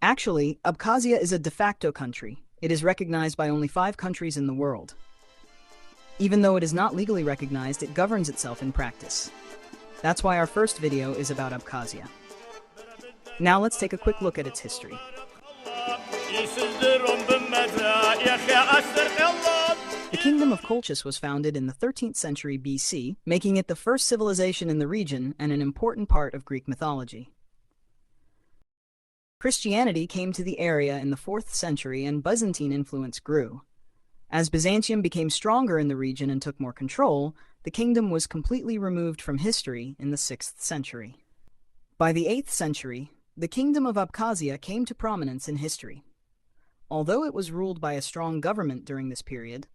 Actually, Abkhazia is a de facto country. It is recognized by only 5 countries in the world. Even though it is not legally recognized, it governs itself in practice. That's why our first video is about Abkhazia. Now let's take a quick look at its history. The Kingdom of Colchis was founded in the 13th century BC, making it the first civilization in the region and an important part of Greek mythology. Christianity came to the area in the 4th century and Byzantine influence grew. As Byzantium became stronger in the region and took more control, the kingdom was completely removed from history in the 6th century. By the 8th century, the Kingdom of Abkhazia came to prominence in history. Although it was ruled by a strong government during this period,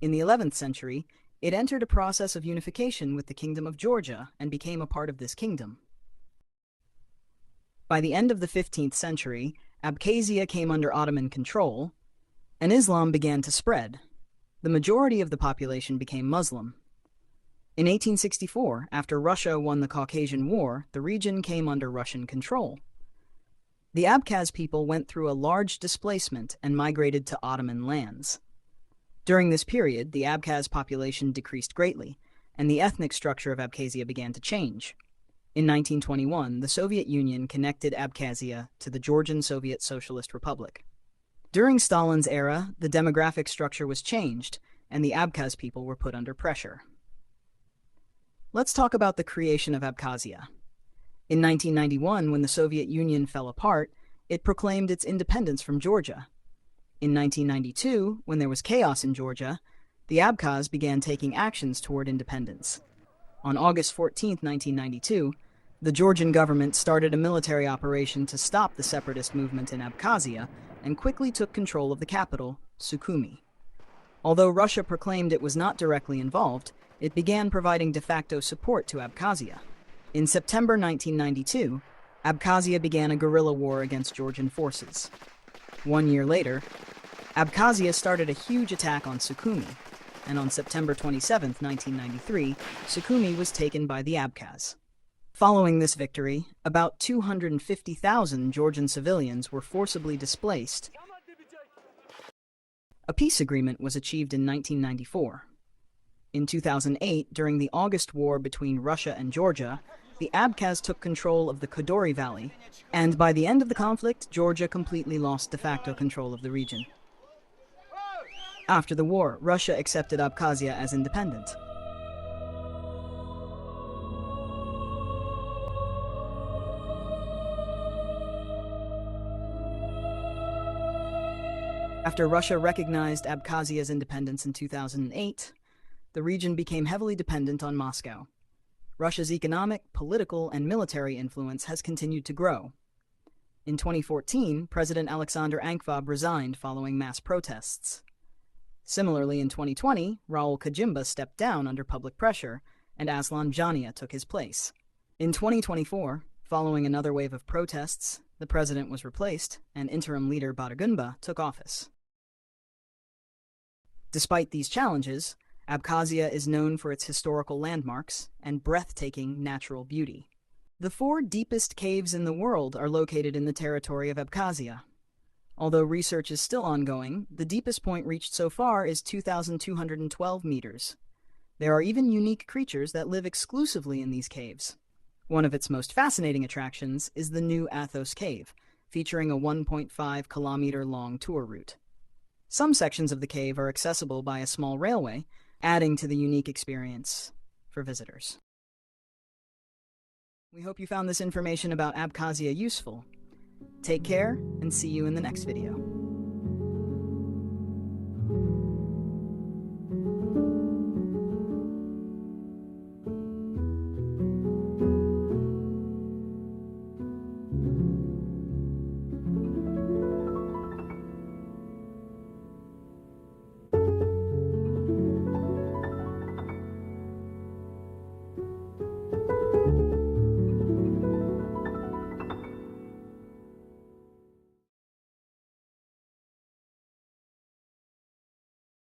in the 11th century, it entered a process of unification with the Kingdom of Georgia and became a part of this kingdom. By the end of the 15th century, Abkhazia came under Ottoman control, and Islam began to spread. The majority of the population became Muslim. In 1864, after Russia won the Caucasian War, the region came under Russian control. The Abkhaz people went through a large displacement and migrated to Ottoman lands. During this period, the Abkhaz population decreased greatly, and the ethnic structure of Abkhazia began to change. In 1921, the Soviet Union connected Abkhazia to the Georgian Soviet Socialist Republic. During Stalin's era, the demographic structure was changed, and the Abkhaz people were put under pressure. Let's talk about the creation of Abkhazia. In 1991, when the Soviet Union fell apart, it proclaimed its independence from Georgia. In 1992, when there was chaos in Georgia, the Abkhaz began taking actions toward independence. On August 14, 1992, the Georgian government started a military operation to stop the separatist movement in Abkhazia and quickly took control of the capital, Sukhumi. Although Russia proclaimed it was not directly involved, it began providing de facto support to Abkhazia. In September 1992, Abkhazia began a guerrilla war against Georgian forces. 1 year later, Abkhazia started a huge attack on Sukhumi, and on September 27, 1993, Sukhumi was taken by the Abkhaz. Following this victory, about 250,000 Georgian civilians were forcibly displaced. A peace agreement was achieved in 1994. In 2008, during the August War between Russia and Georgia, the Abkhaz took control of the Kadori Valley, and by the end of the conflict, Georgia completely lost de facto control of the region. After the war, Russia accepted Abkhazia as independent. After Russia recognized Abkhazia's independence in 2008, the region became heavily dependent on Moscow. Russia's economic, political, and military influence has continued to grow. In 2014, President Alexander Ankvab resigned following mass protests. Similarly, in 2020, Raul Kajimba stepped down under public pressure, and Aslan Jania took his place. In 2024, following another wave of protests, the president was replaced, and interim leader Batagunba took office. Despite these challenges, Abkhazia is known for its historical landmarks and breathtaking natural beauty. The 4 deepest caves in the world are located in the territory of Abkhazia. Although research is still ongoing, the deepest point reached so far is 2,212 meters. There are even unique creatures that live exclusively in these caves. One of its most fascinating attractions is the New Athos Cave, featuring a 1.5-kilometer-long tour route. Some sections of the cave are accessible by a small railway, adding to the unique experience for visitors. We hope you found this information about Abkhazia useful. Take care, and see you in the next video.